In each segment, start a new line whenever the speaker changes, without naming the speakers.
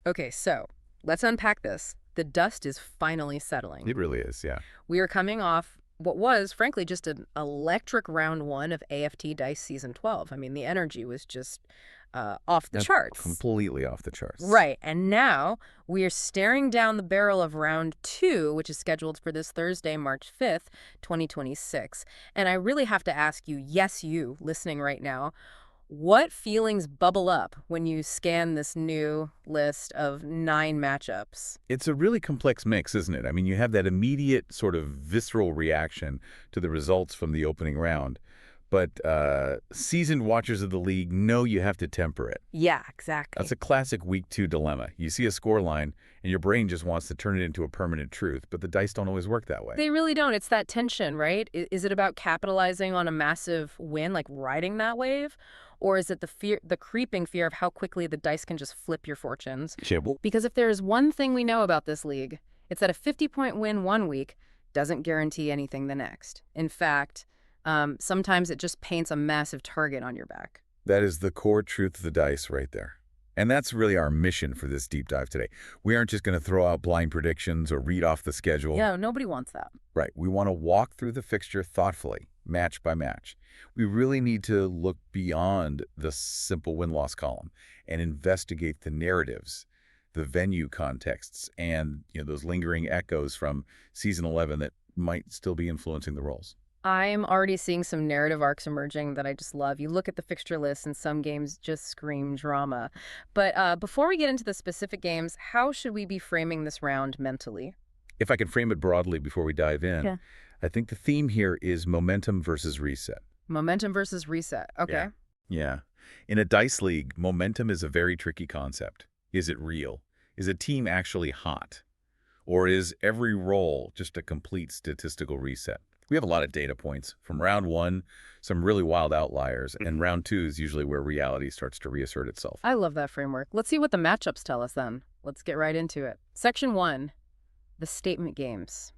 Okay, so let's unpack this. The dust is finally settling.
It really is, yeah.
We are coming off what was, frankly, just an electric round one of AFT Dice Season 12. I mean, the energy was just off the
That's
charts.
completely off the charts.
Right, and now we are staring down the barrel of round two, which is scheduled for this Thursday, March 5th, 2026. And I really have to ask you, yes, you listening right now, what feelings bubble up when you scan this new list of 9 matchups?
It's a really complex mix, isn't it? I mean, you have that immediate sort of visceral reaction to the results from the opening round, but seasoned watchers of the league know you have to temper it.
Yeah, exactly.
That's a classic week 2 dilemma. You see a score line, and your brain just wants to turn it into a permanent truth, but the dice don't always work that way.
They really don't. It's that tension, right? Is it about capitalizing on a massive win, like riding that wave? Or is it the creeping fear of how quickly the dice can just flip your fortunes? Because if there is one thing we know about this league, it's that a 50-point win one week doesn't guarantee anything the next. In fact, sometimes it just paints a massive target on your back.
That is the core truth of the dice right there. And that's really our mission for this deep dive today. We aren't just going to throw out blind predictions or read off the schedule.
Yeah, nobody wants that.
Right. We want to walk through the fixture thoughtfully, match by match. We really need to look beyond the simple win-loss column and investigate the narratives, the venue contexts, and those lingering echoes from season 11 that might still be influencing the roles.
I'm already seeing some narrative arcs emerging that I just love. You look at the fixture list and some games just scream drama. But before we get into the specific games, how should we be framing this round mentally?
If I can frame it broadly before we dive in,
Yeah.
I think the theme here is momentum versus reset.
Momentum versus reset. Okay.
Yeah. In a dice league, momentum is a very tricky concept. Is it real? Is a team actually hot? Or is every roll just a complete statistical reset? We have a lot of data points from round one, some really wild outliers, and round two is usually where reality starts to reassert itself.
I love that framework. Let's see what the matchups tell us then. Let's get right into it. Section 1, the statement games.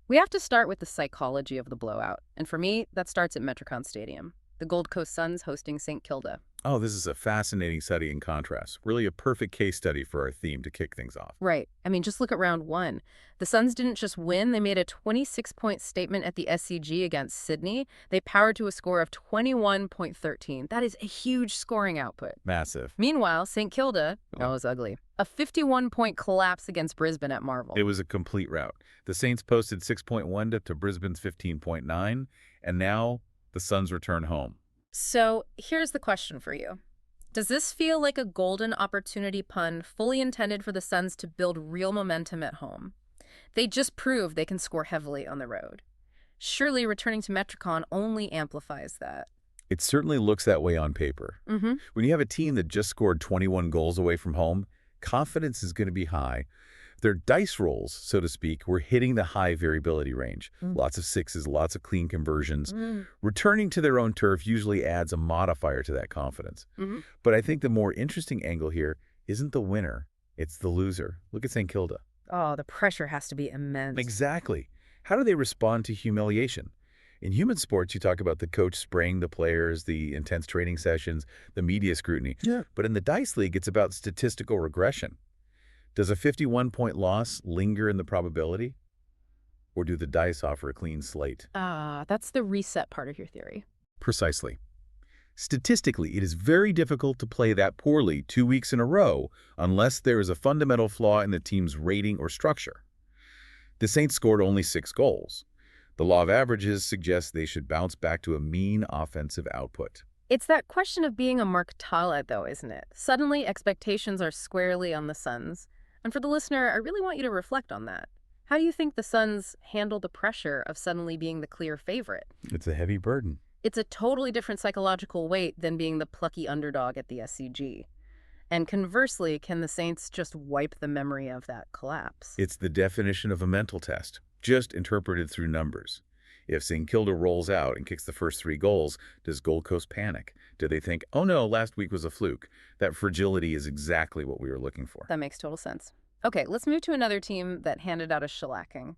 We have to start with the psychology of the blowout. And for me, that starts at Metricon Stadium. The Gold Coast Suns hosting St Kilda.
Oh, this is a fascinating study in contrast. Really a perfect case study for our theme to kick things off.
Right. I mean, just look at round one. The Suns didn't just win. They made a 26-point statement at the SCG against Sydney. They powered to a score of 21.13. That is a huge scoring output.
Massive.
Meanwhile, St Kilda, that was ugly. A 51-point collapse against Brisbane at Marvel.
It was a complete rout. The Saints posted 6.1 to Brisbane's 15.9, and now the Suns return home.
So here's the question for you. Does this feel like a golden opportunity pun fully intended for the Suns to build real momentum at home? They just proved they can score heavily on the road. Surely returning to Metricon only amplifies that.
It certainly looks that way on paper. When you have a team that just scored 21 goals away from home, confidence is going to be high. Their dice rolls, so to speak, were hitting the high variability range. Lots of sixes, lots of clean conversions. Returning to their own turf usually adds a modifier to that confidence. But I think the more interesting angle here isn't the winner, it's the loser. Look at St Kilda.
Oh, the pressure has to be immense.
Exactly. How do they respond to humiliation? In human sports, you talk about the coach spraying the players, the intense training sessions, the media scrutiny.
Yeah.
But in the dice league, it's about statistical regression. Does a 51-point loss linger in the probability? Or do the dice offer a clean slate?
That's the reset part of your theory.
Precisely. Statistically, it is very difficult to play that poorly 2 weeks in a row unless there is a fundamental flaw in the team's rating or structure. The Saints scored only 6 goals. The law of averages suggests they should bounce back to a mean offensive output.
It's that question of being a Mark Tala, though, isn't it? Suddenly, expectations are squarely on the Suns. And for the listener, I really want you to reflect on that. How do you think the Suns handle the pressure of suddenly being the clear favorite?
It's a heavy burden.
It's a totally different psychological weight than being the plucky underdog at the SCG. And conversely, can the Saints just wipe the memory of that collapse?
It's the definition of a mental test, just interpreted through numbers. If St Kilda rolls out and kicks the first 3 goals, does Gold Coast panic? Do they think, oh no, last week was a fluke? That fragility is exactly what we were looking for.
That makes total sense. Okay, let's move to another team that handed out a shellacking.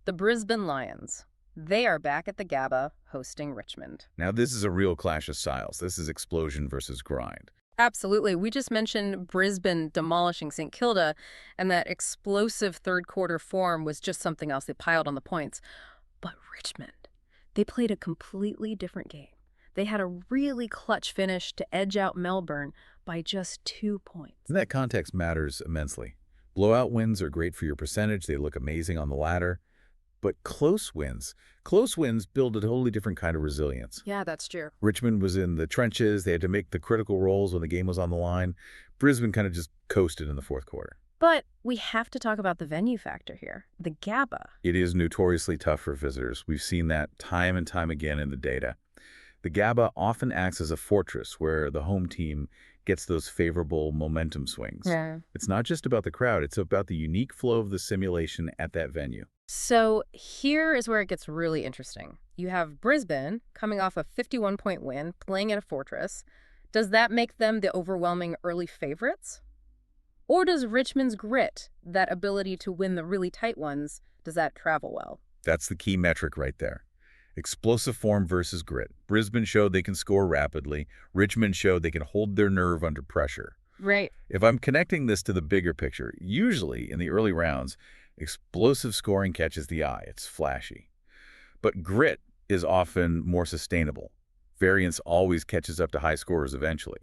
The Brisbane Lions. They are back at the Gabba hosting Richmond.
Now this is a real clash of styles. This is explosion versus grind.
Absolutely. We just mentioned Brisbane demolishing St Kilda, and that explosive third-quarter form was just something else. They piled on the points. But Richmond, they played a completely different game. They had a really clutch finish to edge out Melbourne by just 2 points.
And that context matters immensely. Blowout wins are great for your percentage. They look amazing on the ladder. But close wins build a totally different kind of resilience.
Yeah, that's true.
Richmond was in the trenches. They had to make the critical rolls when the game was on the line. Brisbane kind of just coasted in the fourth quarter.
But we have to talk about the venue factor here, the GABA.
It is notoriously tough for visitors. We've seen that time and time again in the data. The GABA often acts as a fortress where the home team gets those favorable momentum swings.
Yeah.
It's not just about the crowd. It's about the unique flow of the simulation at that venue.
So here is where it gets really interesting. You have Brisbane coming off a 51-point win, playing at a fortress. Does that make them the overwhelming early favorites? Or does Richmond's grit, that ability to win the really tight ones, does that travel well?
That's the key metric right there. Explosive form versus grit. Brisbane showed they can score rapidly. Richmond showed they can hold their nerve under pressure.
Right.
If I'm connecting this to the bigger picture, usually in the early rounds, explosive scoring catches the eye. It's flashy. But grit is often more sustainable. Variance always catches up to high scorers eventually.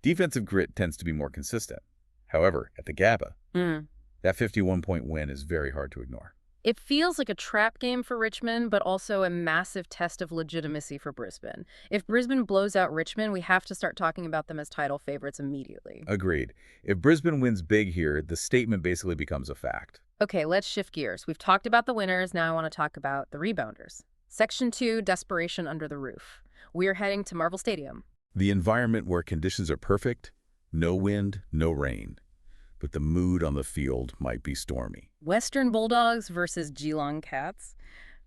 Defensive grit tends to be more consistent. However, at the GABA, that 51-point win is very hard to ignore.
It feels like a trap game for Richmond, but also a massive test of legitimacy for Brisbane. If Brisbane blows out Richmond, we have to start talking about them as title favorites immediately.
Agreed. If Brisbane wins big here, the statement basically becomes a fact.
Okay, let's shift gears. We've talked about the winners. Now I want to talk about the rebounders. Section 2, desperation under the roof. We're heading to Marvel Stadium.
The environment where conditions are perfect, no wind, no rain. But the mood on the field might be stormy.
Western Bulldogs versus Geelong Cats.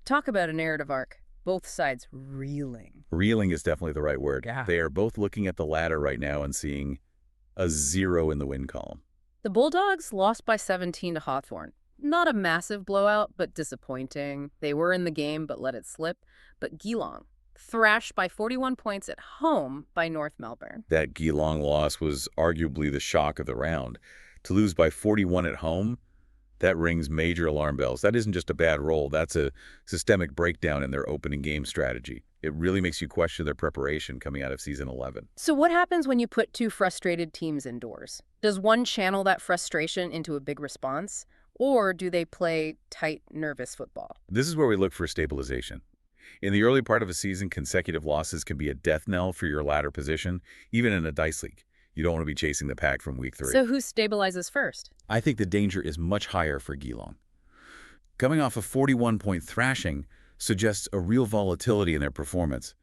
Talk about a narrative arc. Both sides reeling.
Reeling is definitely the right word.
Yeah.
They are both looking at the ladder right now and seeing a 0 in the win column.
The Bulldogs lost by 17 to Hawthorn. Not a massive blowout, but disappointing. They were in the game, but let it slip. But Geelong thrashed by 41 points at home by North Melbourne.
That Geelong loss was arguably the shock of the round. To lose by 41 at home, that rings major alarm bells. That isn't just a bad roll. That's a systemic breakdown in their opening game strategy. It really makes you question their preparation coming out of season 11.
So what happens when you put two frustrated teams indoors? Does one channel that frustration into a big response? Or do they play tight, nervous football?
This is where we look for stabilization. In the early part of a season, consecutive losses can be a death knell for your ladder position, even in a dice league. You don't want to be chasing the pack from week 3.
So who stabilizes first?
I think the danger is much higher for Geelong. Coming off a 41-point thrashing suggests a real volatility in their performance.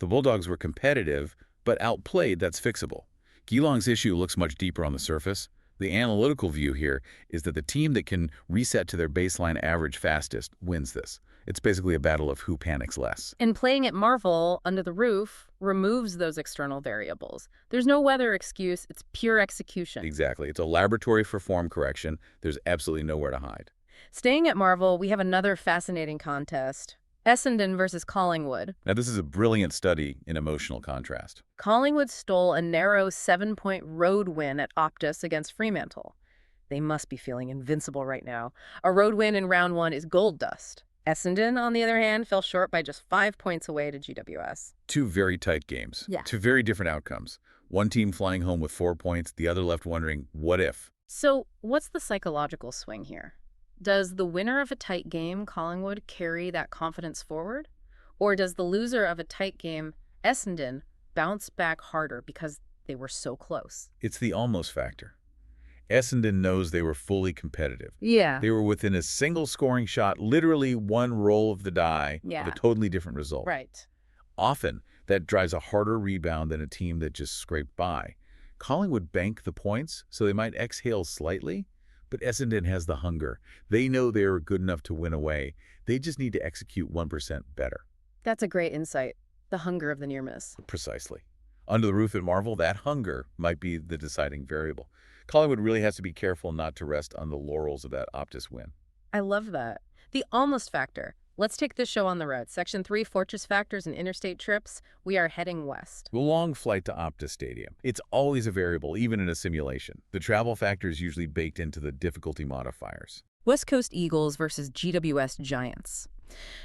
The Bulldogs were competitive, but outplayed. That's fixable. Geelong's issue looks much deeper on the surface. The analytical view here is that the team that can reset to their baseline average fastest wins this. It's basically a battle of who panics less.
And playing at Marvel, under the roof, removes those external variables. There's no weather excuse. It's pure execution.
Exactly. It's a laboratory for form correction. There's absolutely nowhere to hide.
Staying at Marvel, we have another fascinating contest. Essendon versus Collingwood.
Now, this is a brilliant study in emotional contrast.
Collingwood stole a narrow 7-point road win at Optus against Fremantle. They must be feeling invincible right now. A road win in round 1 is gold dust. Essendon, on the other hand, fell short by just 5 points away to GWS.
Two very tight games.
Yeah.
Two very different outcomes. One team flying home with 4 points, the other left wondering, what if?
So what's the psychological swing here? Does the winner of a tight game, Collingwood, carry that confidence forward? Or does the loser of a tight game, Essendon, bounce back harder because they were so close?
It's the almost factor. Essendon knows they were fully competitive.
Yeah.
They were within a single scoring shot, literally one roll of the die,
Yeah.
of a totally different result.
Right.
Often, that drives a harder rebound than a team that just scraped by. Collingwood banked the points, so they might exhale slightly, but Essendon has the hunger. They know they are good enough to win away. They just need to execute 1% better.
That's a great insight. The hunger of the near miss.
Precisely. Under the roof at Marvel, that hunger might be the deciding variable. Collingwood really has to be careful not to rest on the laurels of that Optus win.
I love that. The almost factor. Let's take this show on the road. Section 3, fortress factors and interstate trips. We are heading west.
The long flight to AFT Stadium. It's always a variable, even in a simulation. The travel factor is usually baked into the difficulty modifiers.
West Coast Eagles versus GWS Giants.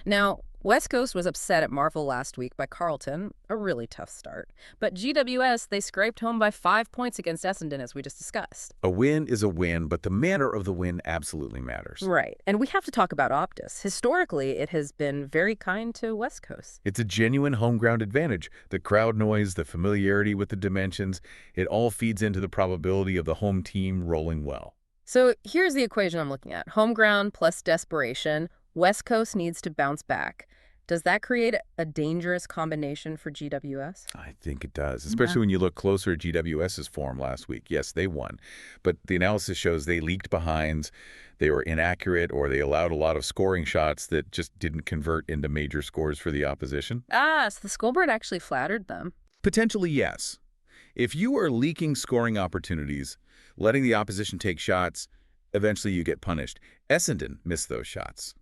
Now, West Coast was upset at Marvel last week by Carlton, a really tough start. But GWS, they scraped home by 5 points against Essendon, as we just discussed.
A win is a win, but the manner of the win absolutely matters.
Right. And we have to talk about Optus. Historically, it has been very kind to West Coast.
It's a genuine home ground advantage. The crowd noise, the familiarity with the dimensions, it all feeds into the probability of the home team rolling well.
So here's the equation I'm looking at. Home ground plus desperation. West Coast needs to bounce back. Does that create a dangerous combination for GWS?
I think it does, especially when you look closer at GWS's form last week. Yes, they won, but the analysis shows they leaked behinds, they were inaccurate, or they allowed a lot of scoring shots that just didn't convert into major scores for the opposition.
So the scoreboard actually flattered them.
Potentially, yes. If you are leaking scoring opportunities, letting the opposition take shots, eventually you get punished. Essendon missed those shots.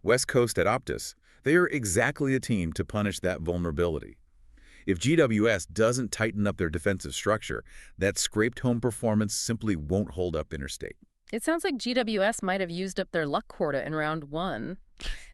West Coast at Optus, they are exactly a team to punish that vulnerability. If GWS doesn't tighten up their defensive structure, that scraped home performance simply won't hold up interstate.
It sounds like GWS might have used up their luck quota in round 1.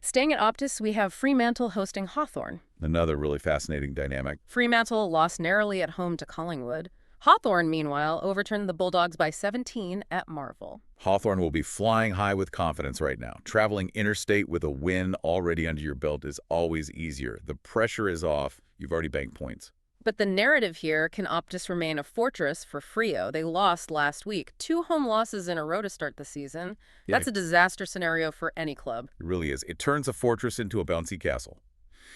Staying at Optus, we have Fremantle hosting Hawthorn.
Another really fascinating dynamic.
Fremantle lost narrowly at home to Collingwood. Hawthorn, meanwhile, overturned the Bulldogs by 17 at Marvel.
Hawthorn will be flying high with confidence right now. Traveling interstate with a win already under your belt is always easier. The pressure is off. You've already banked points.
But the narrative here, can Optus remain a fortress for Freo? They lost last week. 2 home losses in a row to start the season. That's a disaster scenario for any club.
It really is. It turns a fortress into a bouncy castle.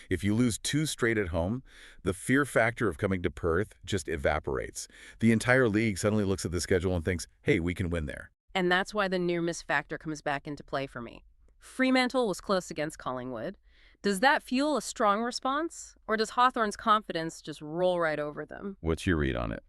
If you lose 2 straight at home, the fear factor of coming to Perth just evaporates. The entire league suddenly looks at the schedule and thinks, hey, we can win there.
And that's why the near-miss factor comes back into play for me. Fremantle was close against Collingwood. Does that fuel a strong response? Or does Hawthorn's confidence just roll right over them?
What's your read on it?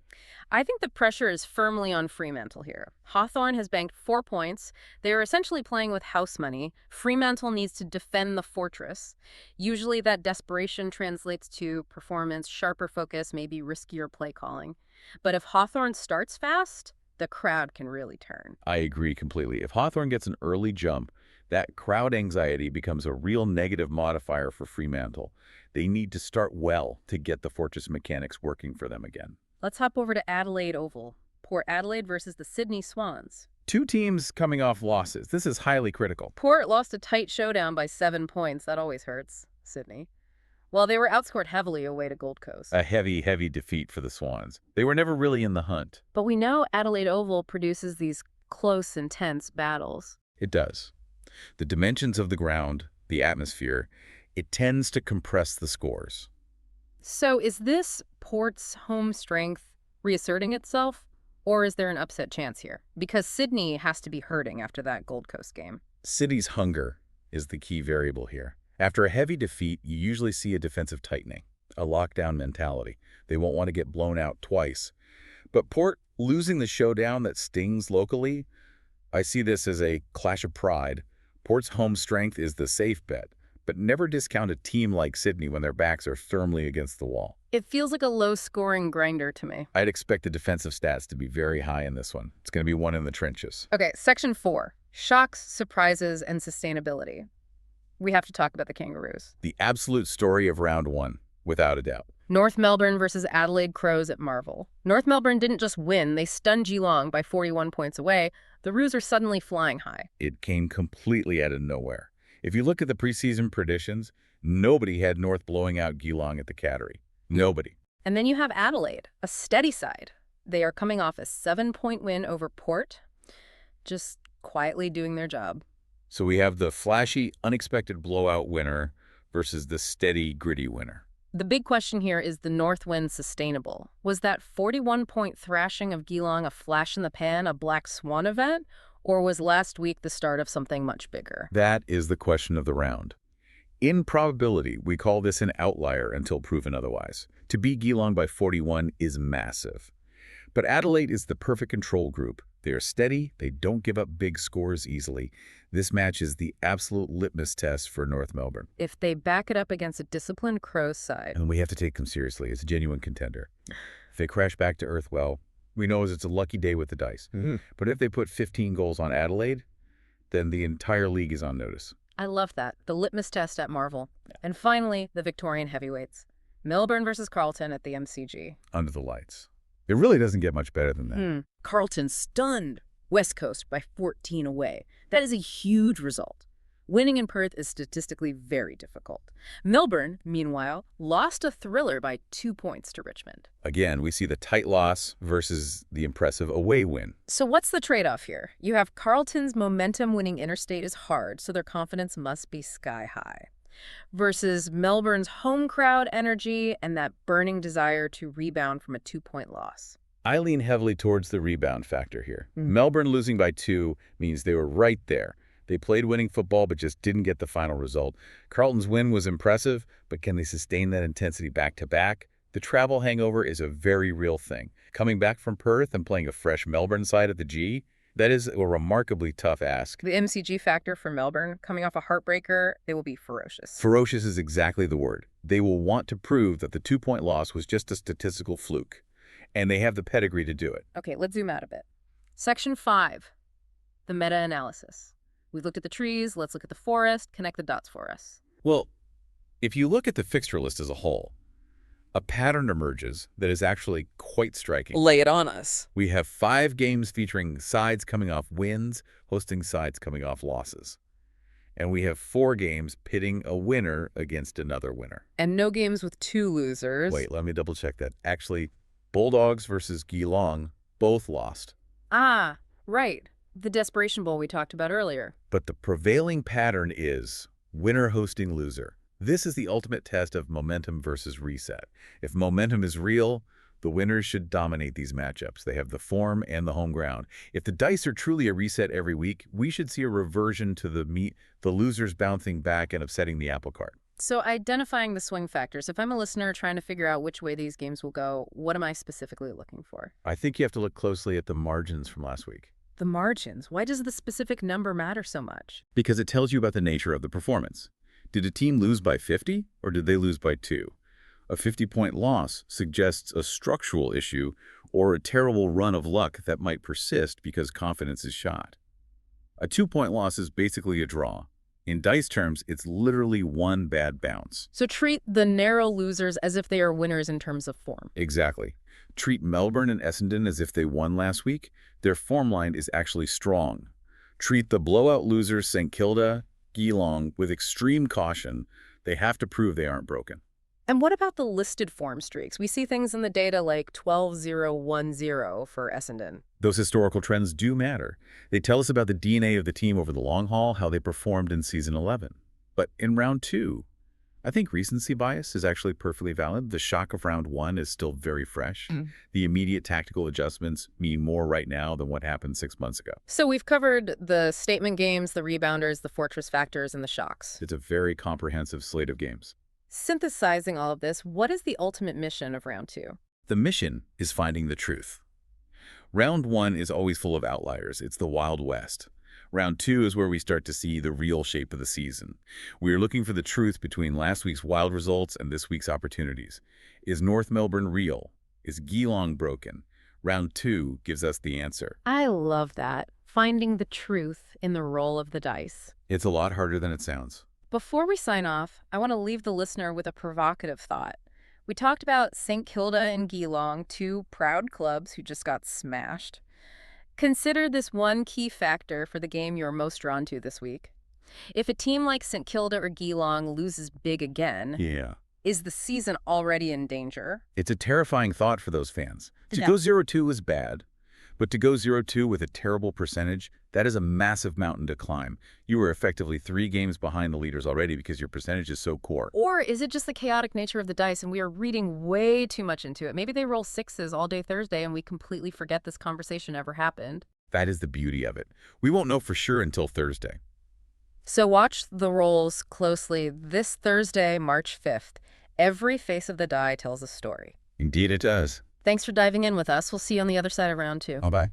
I think the pressure is firmly on Fremantle here. Hawthorn has banked 4 points. They are essentially playing with house money. Fremantle needs to defend the fortress. Usually that desperation translates to performance, sharper focus, maybe riskier play calling. But if Hawthorn starts fast, the crowd can really turn.
I agree completely. If Hawthorn gets an early jump, that crowd anxiety becomes a real negative modifier for Fremantle. They need to start well to get the fortress mechanics working for them again.
Let's hop over to Adelaide Oval. Port Adelaide versus the Sydney Swans.
2 teams coming off losses. This is highly critical.
Port lost a tight showdown by 7 points. That always hurts, Sydney. Well, they were outscored heavily away to Gold Coast.
A heavy, heavy defeat for the Swans. They were never really in the hunt.
But we know Adelaide Oval produces these close, intense battles.
It does. The dimensions of the ground, the atmosphere, it tends to compress the scores.
So is this Port's home strength reasserting itself, or is there an upset chance here? Because Sydney has to be hurting after that Gold Coast game.
City's hunger is the key variable here. After a heavy defeat, you usually see a defensive tightening, a lockdown mentality. They won't want to get blown out twice. But Port losing the showdown that stings locally, I see this as a clash of pride. Port's home strength is the safe bet, but never discount a team like Sydney when their backs are firmly against the wall.
It feels like a low-scoring grinder to me.
I'd expect the defensive stats to be very high in this one. It's going to be one in the trenches.
Okay, Section 4, shocks, surprises, and sustainability. We have to talk about the Kangaroos.
The absolute story of round 1, without a doubt.
North Melbourne versus Adelaide Crows at Marvel. North Melbourne didn't just win, they stunned Geelong by 41 points away. The Roos are suddenly flying high.
It came completely out of nowhere. If you look at the preseason predictions, nobody had North blowing out Geelong at the Cattery. Nobody.
And then you have Adelaide, a steady side. They are coming off a 7-point win over Port, just quietly doing their job.
So we have the flashy, unexpected blowout winner versus the steady, gritty winner.
The big question here is the North win sustainable? Was that 41-point thrashing of Geelong a flash in the pan, a black swan event? Or was last week the start of something much bigger?
That is the question of the round. In probability, we call this an outlier until proven otherwise. To beat Geelong by 41 is massive. But Adelaide is the perfect control group. They are steady. They don't give up big scores easily. This match is the absolute litmus test for North Melbourne.
If they back it up against a disciplined Crows side.
And we have to take them seriously as a genuine contender. If they crash back to earth, well, we know it's a lucky day with the dice. But if they put 15 goals on Adelaide, then the entire league is on notice.
I love that. The litmus test at Marvel. And finally, the Victorian heavyweights. Melbourne versus Carlton at the MCG.
Under the lights. It really doesn't get much better than that.
Carlton stunned West Coast by 14 away. That is a huge result. Winning in Perth is statistically very difficult. Melbourne, meanwhile, lost a thriller by 2 points to Richmond.
Again, we see the tight loss versus the impressive away win.
So what's the trade-off here? You have Carlton's momentum winning interstate is hard, so their confidence must be sky high. Versus Melbourne's home crowd energy and that burning desire to rebound from a 2-point loss.
I lean heavily towards the rebound factor here. Melbourne losing by 2 means they were right there. They played winning football but just didn't get the final result. Carlton's win was impressive, but can they sustain that intensity back-to-back? The travel hangover is a very real thing. Coming back from Perth and playing a fresh Melbourne side at the G, that is a remarkably tough ask.
The MCG factor for Melbourne, coming off a heartbreaker, they will be ferocious.
Ferocious is exactly the word. They will want to prove that the 2-point loss was just a statistical fluke. And they have the pedigree to do it.
Okay, let's zoom out a bit. Section 5, the meta-analysis. We've looked at the trees, let's look at the forest, connect the dots for us.
Well, if you look at the fixture list as a whole, a pattern emerges that is actually quite striking.
Lay it on us.
We have 5 games featuring sides coming off wins, hosting sides coming off losses. And we have 4 games pitting a winner against another winner.
And no games with 2 losers.
Wait, let me double check that. Actually, Bulldogs versus Geelong both lost.
Ah, right. The Desperation Bowl we talked about earlier.
But the prevailing pattern is winner hosting loser. This is the ultimate test of momentum versus reset. If momentum is real, the winners should dominate these matchups. They have the form and the home ground. If the dice are truly a reset every week, we should see a reversion to the losers bouncing back and upsetting the apple cart.
So identifying the swing factors, if I'm a listener trying to figure out which way these games will go, what am I specifically looking for?
I think you have to look closely at the margins from last week.
The margins? Why does the specific number matter so much?
Because it tells you about the nature of the performance. Did a team lose by 50 or did they lose by 2? A 50-point loss suggests a structural issue or a terrible run of luck that might persist because confidence is shot. A 2-point loss is basically a draw. In dice terms, it's literally one bad bounce.
So treat the narrow losers as if they are winners in terms of form.
Exactly. Treat Melbourne and Essendon as if they won last week. Their form line is actually strong. Treat the blowout losers St Kilda, Geelong with extreme caution. They have to prove they aren't broken.
And what about the listed form streaks? We see things in the data like 12-0-1-0 for Essendon.
Those historical trends do matter. They tell us about the DNA of the team over the long haul, how they performed in season 11. But in round 2, I think recency bias is actually perfectly valid. The shock of round 1 is still very fresh. The immediate tactical adjustments mean more right now than what happened 6 months ago.
So we've covered the statement games, the rebounders, the fortress factors, and the shocks.
It's a very comprehensive slate of games.
Synthesizing all of this, what is the ultimate mission of round 2?
The mission is finding the truth. Round 1 is always full of outliers. It's the Wild West. Round 2 is where we start to see the real shape of the season. We are looking for the truth between last week's wild results and this week's opportunities. Is North Melbourne real? Is Geelong broken? Round 2 gives us the answer.
I love that. Finding the truth in the roll of the dice.
It's a lot harder than it sounds.
Before we sign off, I want to leave the listener with a provocative thought. We talked about St Kilda and Geelong, 2 proud clubs who just got smashed. Consider this one key factor for the game you're most drawn to this week. If a team like St Kilda or Geelong loses big again, is the season already in danger?
It's a terrifying thought for those fans. To go 0-2 is bad, but to go 0-2 with a terrible percentage, that is a massive mountain to climb. You are effectively 3 games behind the leaders already because your percentage is so core.
Or is it just the chaotic nature of the dice and we are reading way too much into it? Maybe they roll 6s all day Thursday and we completely forget this conversation ever happened.
That is the beauty of it. We won't know for sure until Thursday.
So watch the rolls closely this Thursday, March 5th. Every face of the die tells a story.
Indeed it does.
Thanks for diving in with us. We'll see you on the other side of round 2.
Bye-bye.